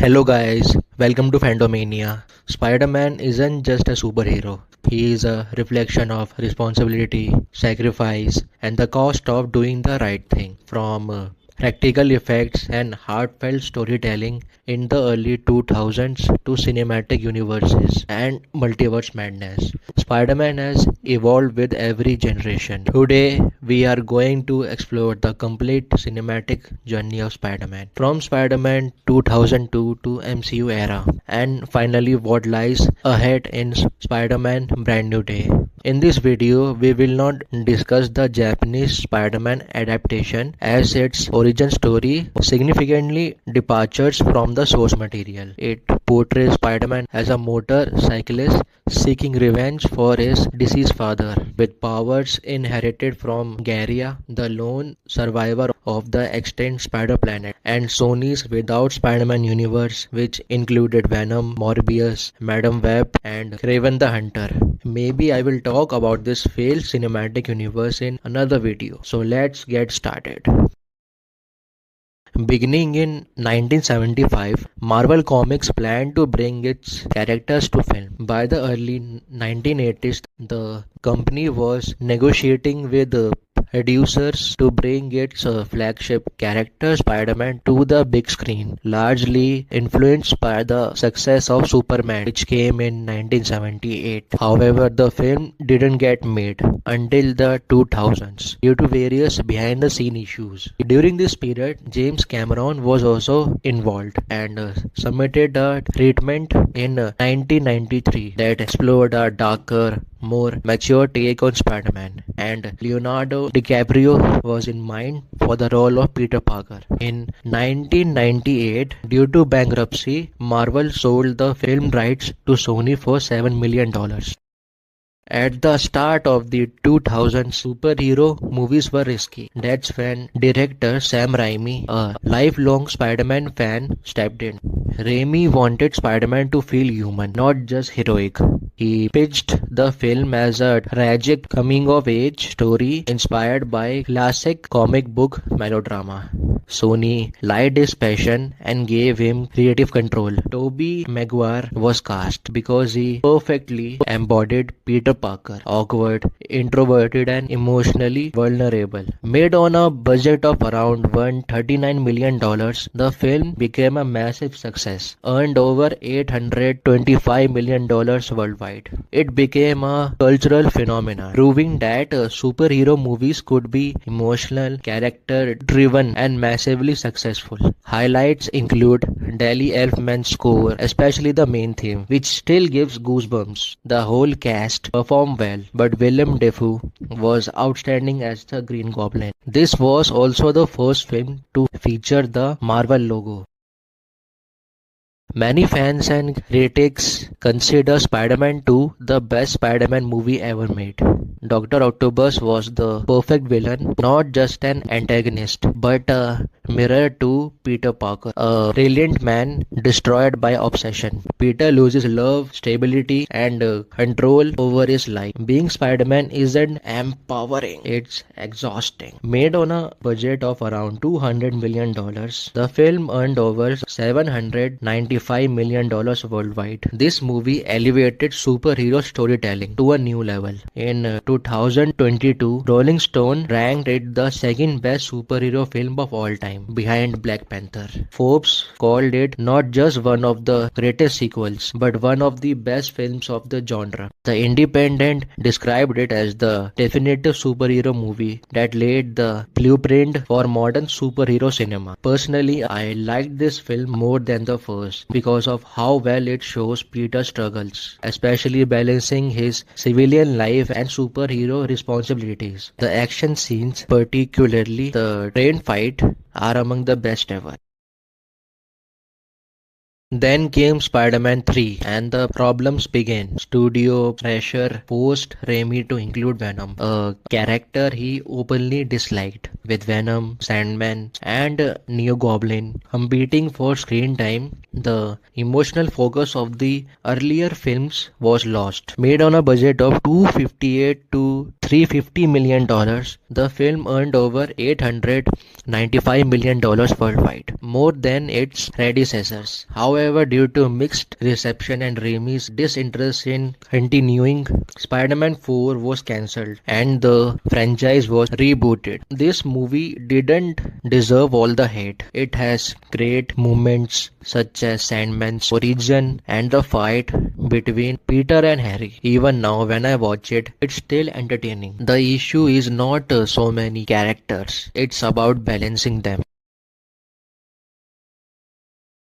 Hello guys, welcome to Fandomania. Spider-Man isn't just a superhero. He is a reflection of responsibility, sacrifice, and the cost of doing the right thing. From practical effects and heartfelt storytelling in the early 2000s to cinematic universes and multiverse madness, Spider-Man has evolved with every generation. Today, we are going to explore the complete cinematic journey of Spider-Man, from Spider-Man 2002 to MCU era, and finally what lies ahead in Spider-Man Brand New Day. In this video, we will not discuss the Japanese Spider-Man adaptation as its origin story significantly departures from the source material. It portrays Spider-Man as a motorcyclist seeking revenge for his deceased father, with powers inherited from Garia, the lone survivor of the extinct Spider Planet, and Sony's Without Spider-Man universe, which included Venom, Morbius, Madam Web, and Kraven the Hunter. Maybe I will talk about this failed cinematic universe in another video. So let's get started. Beginning in 1975, Marvel Comics planned to bring its characters to film. By the early 1980s, the company was negotiating with producers to bring its flagship character Spider-Man to the big screen, largely influenced by the success of Superman, which came in 1978. However, the film didn't get made until the 2000s due to various behind-the-scene issues. During this period, James Cameron was also involved and submitted a treatment in 1993 that explored a darker, more mature take on Spider-Man, and Leonardo DiCaprio was in mind for the role of Peter Parker. In 1998, due to bankruptcy, Marvel sold the film rights to Sony for $7 million. At the start of the 2000s, superhero movies were risky. That's when director Sam Raimi, a lifelong Spider-Man fan, stepped in. Raimi wanted Spider-Man to feel human, not just heroic. He pitched the film as a tragic coming-of-age story inspired by classic comic book melodrama. Sony liked his passion and gave him creative control. Tobey Maguire was cast because he perfectly embodied Peter Parker, awkward, introverted and emotionally vulnerable. Made on a budget of around $139 million, the film became a massive success, earned over $825 million worldwide. It became a cultural phenomenon, proving that superhero movies could be emotional, character-driven and massively successful. Highlights include Danny Elfman's score, especially the main theme, which still gives goosebumps. The whole cast performed well, but Willem Dafoe was outstanding as the Green Goblin. This was also the first film to feature the Marvel logo. Many fans and critics consider Spider-Man 2 the best Spider-Man movie ever made. Dr. Octopus was the perfect villain, not just an antagonist, but a mirror to Peter Parker, a brilliant man destroyed by obsession. Peter loses love, stability, and control over his life. Being Spider-Man isn't empowering, it's exhausting. Made on a budget of around $200 million, the film earned over $795 million worldwide. This movie elevated superhero storytelling to a new level. In 2022, Rolling Stone ranked it the second best superhero film of all time, behind Black Panther. Forbes called it not just one of the greatest sequels, but one of the best films of the genre. The Independent described it as the definitive superhero movie that laid the blueprint for modern superhero cinema. Personally, I liked this film more than the first because of how well it shows Peter's struggles, especially balancing his civilian life and superhero responsibilities. The action scenes, particularly the train fight, are among the best ever. Then came Spider-Man 3 and the problems began. Studio pressure forced Raimi to include Venom, a character he openly disliked, with Venom, Sandman and Neo Goblin competing for screen time. The emotional focus of the earlier films was lost. Made on a budget of 258 to 350 million dollars, the film earned over 895 million dollars worldwide, more than its predecessors. However, due to mixed reception and Raimi's disinterest in continuing, Spider-Man 4 was cancelled and the franchise was rebooted. This movie didn't deserve all the hate. It has great moments such as Sandman's origin and the fight between Peter and Harry. Even now, when I watch it, it's still entertaining. The issue is not so many characters, it's about balancing them.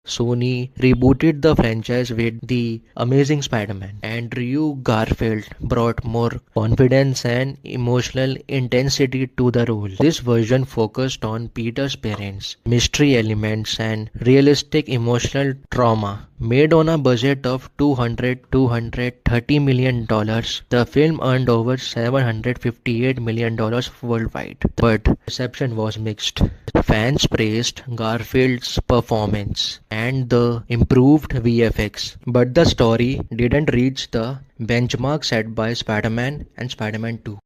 Sony rebooted the franchise with The Amazing Spider-Man. Andrew Garfield brought more confidence and emotional intensity to the role. This version focused on Peter's parents, mystery elements, and realistic emotional trauma. Made on a budget of $230 million, the film earned over $758 million worldwide, but reception was mixed. Fans praised Garfield's performance and the improved VFX, but the story didn't reach the benchmark set by Spider-Man and Spider-Man 2.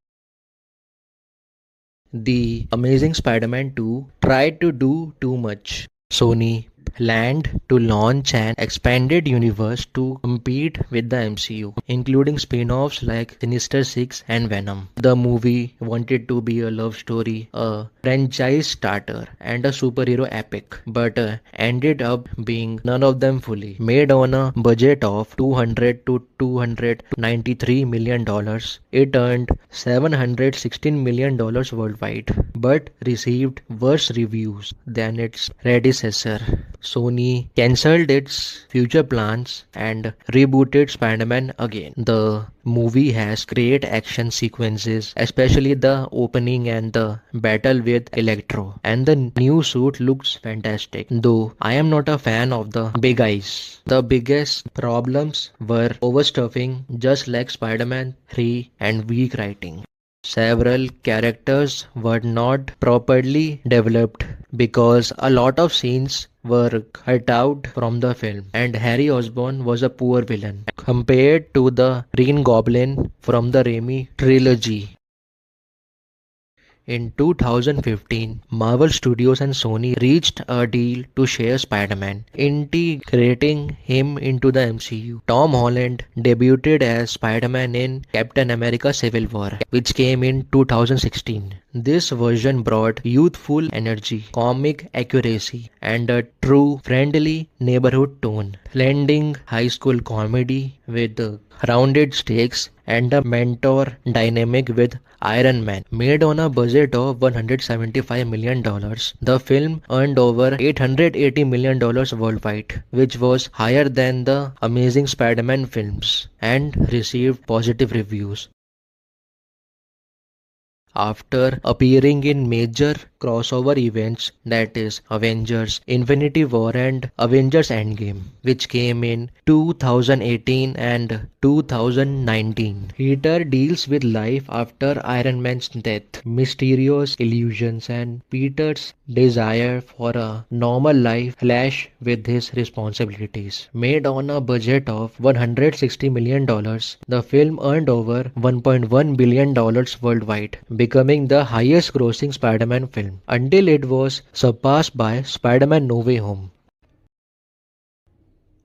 The Amazing Spider-Man 2 tried to do too much. Sony planned to launch an expanded universe to compete with the MCU, including spin-offs like Sinister Six and Venom. The movie wanted to be a love story, a franchise starter, and a superhero epic, but ended up being none of them fully. Made on a budget of $200 to $293 million, it earned $716 million worldwide, but received worse reviews than its predecessor. Sony cancelled its future plans and rebooted Spider-Man again. The movie has great action sequences, especially the opening and the battle with Electro. And the new suit looks fantastic, though I am not a fan of the big eyes. The biggest problems were overstuffing, just like Spider-Man 3, and weak writing. Several characters were not properly developed because a lot of scenes were cut out from the film, and Harry Osborn was a poor villain compared to the Green Goblin from the Raimi trilogy. In 2015, Marvel Studios and Sony reached a deal to share Spider-Man, integrating him into the MCU. Tom Holland debuted as Spider-Man in Captain America Civil War, which came in 2016. This version brought youthful energy, comic accuracy, and a true friendly neighborhood tone, blending high school comedy with rounded stakes and a mentor dynamic with Iron Man. Made on a budget of $175 million, the film earned over $880 million worldwide, which was higher than the Amazing Spider-Man films, and received positive reviews. After appearing in major crossover events, that is Avengers Infinity War and Avengers Endgame, which came in 2018 and 2019. Peter deals with life after Iron Man's death, mysterious illusions, and Peter's desire for a normal life clash with his responsibilities. Made on a budget of $160 million, the film earned over $1.1 billion worldwide, becoming the highest grossing Spider-Man film until it was surpassed by Spider-Man No Way Home.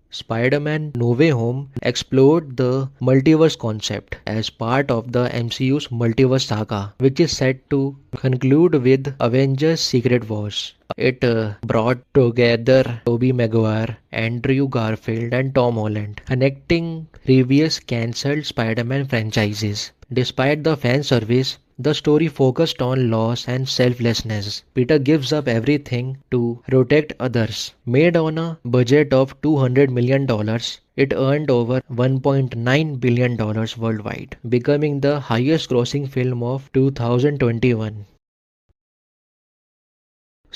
Spider-Man No Way Home explored the multiverse concept as part of the MCU's multiverse saga, which is set to conclude with Avengers Secret Wars. It brought together Tobey Maguire, Andrew Garfield, and Tom Holland, connecting previous cancelled Spider-Man franchises. Despite the fan service, the story focused on loss and selflessness. Peter gives up everything to protect others. Made on a budget of $200 million, it earned over $1.9 billion worldwide, becoming the highest grossing film of 2021.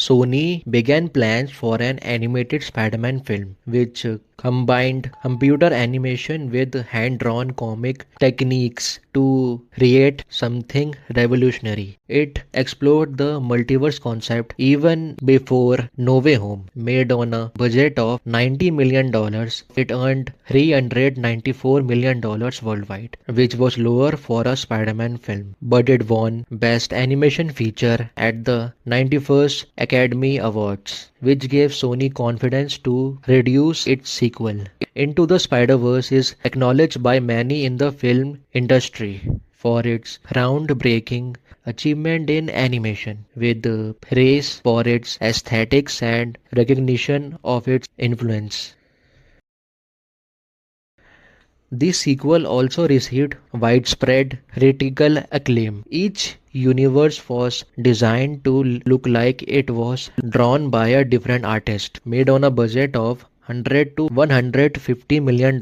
Sony began plans for an animated Spider-Man film, which combined computer animation with hand-drawn comic techniques to create something revolutionary. It explored the multiverse concept even before No Way Home. Made on a budget of $90 million, it earned $394 million worldwide, which was lower for a Spider-Man film. But it won Best Animation Feature at the 91st Academy Awards, which gave Sony confidence to produce its sequel. Into the Spider-Verse is acknowledged by many in the film industry for its groundbreaking achievement in animation, with praise for its aesthetics and recognition of its influence. The sequel also received widespread critical acclaim. Each universe was designed to look like it was drawn by a different artist. Made on a budget of $100 to $150 million,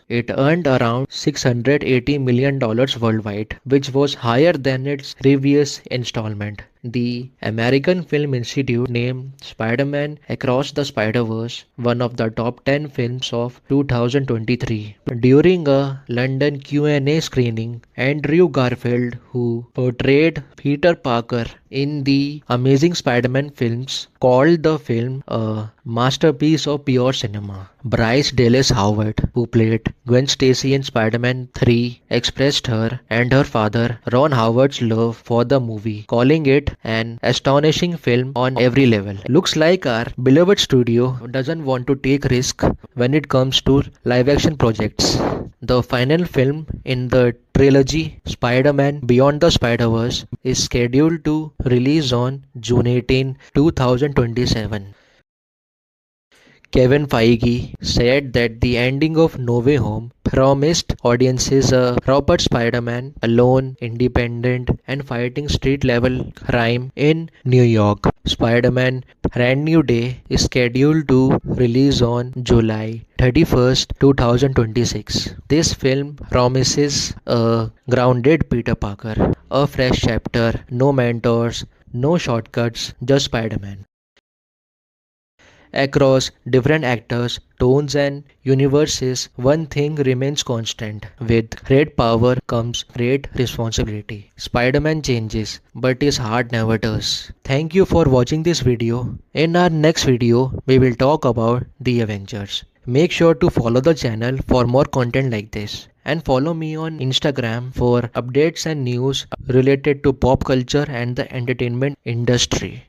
it earned around $680 million worldwide, which was higher than its previous installment. The American Film Institute named Spider-Man Across the Spider-Verse one of the top 10 films of 2023. During a London Q&A screening, Andrew Garfield, who portrayed Peter Parker in the Amazing Spider-Man films, called the film a masterpiece of pure cinema. Bryce Dallas Howard, who played Gwen Stacy in Spider-Man 3, expressed her and her father Ron Howard's love for the movie, calling it an astonishing film on every level. Looks like our beloved studio doesn't want to take risk when it comes to live action projects. The final film in the trilogy, Spider-Man Beyond the Spider-Verse, is scheduled to release on June 18, 2027. Kevin Feige said that the ending of No Way Home promised audiences a proper Spider-Man, alone, independent, and fighting street-level crime in New York. Spider-Man Brand New Day is scheduled to release on July 31st, 2026. This film promises a grounded Peter Parker, a fresh chapter, no mentors, no shortcuts, just Spider-Man. Across different actors, tones, and universes, one thing remains constant. With great power comes great responsibility. Spider-Man changes, but his heart never does. Thank you for watching this video. In our next video, we will talk about the Avengers. Make sure to follow the channel for more content like this. And follow me on Instagram for updates and news related to pop culture and the entertainment industry.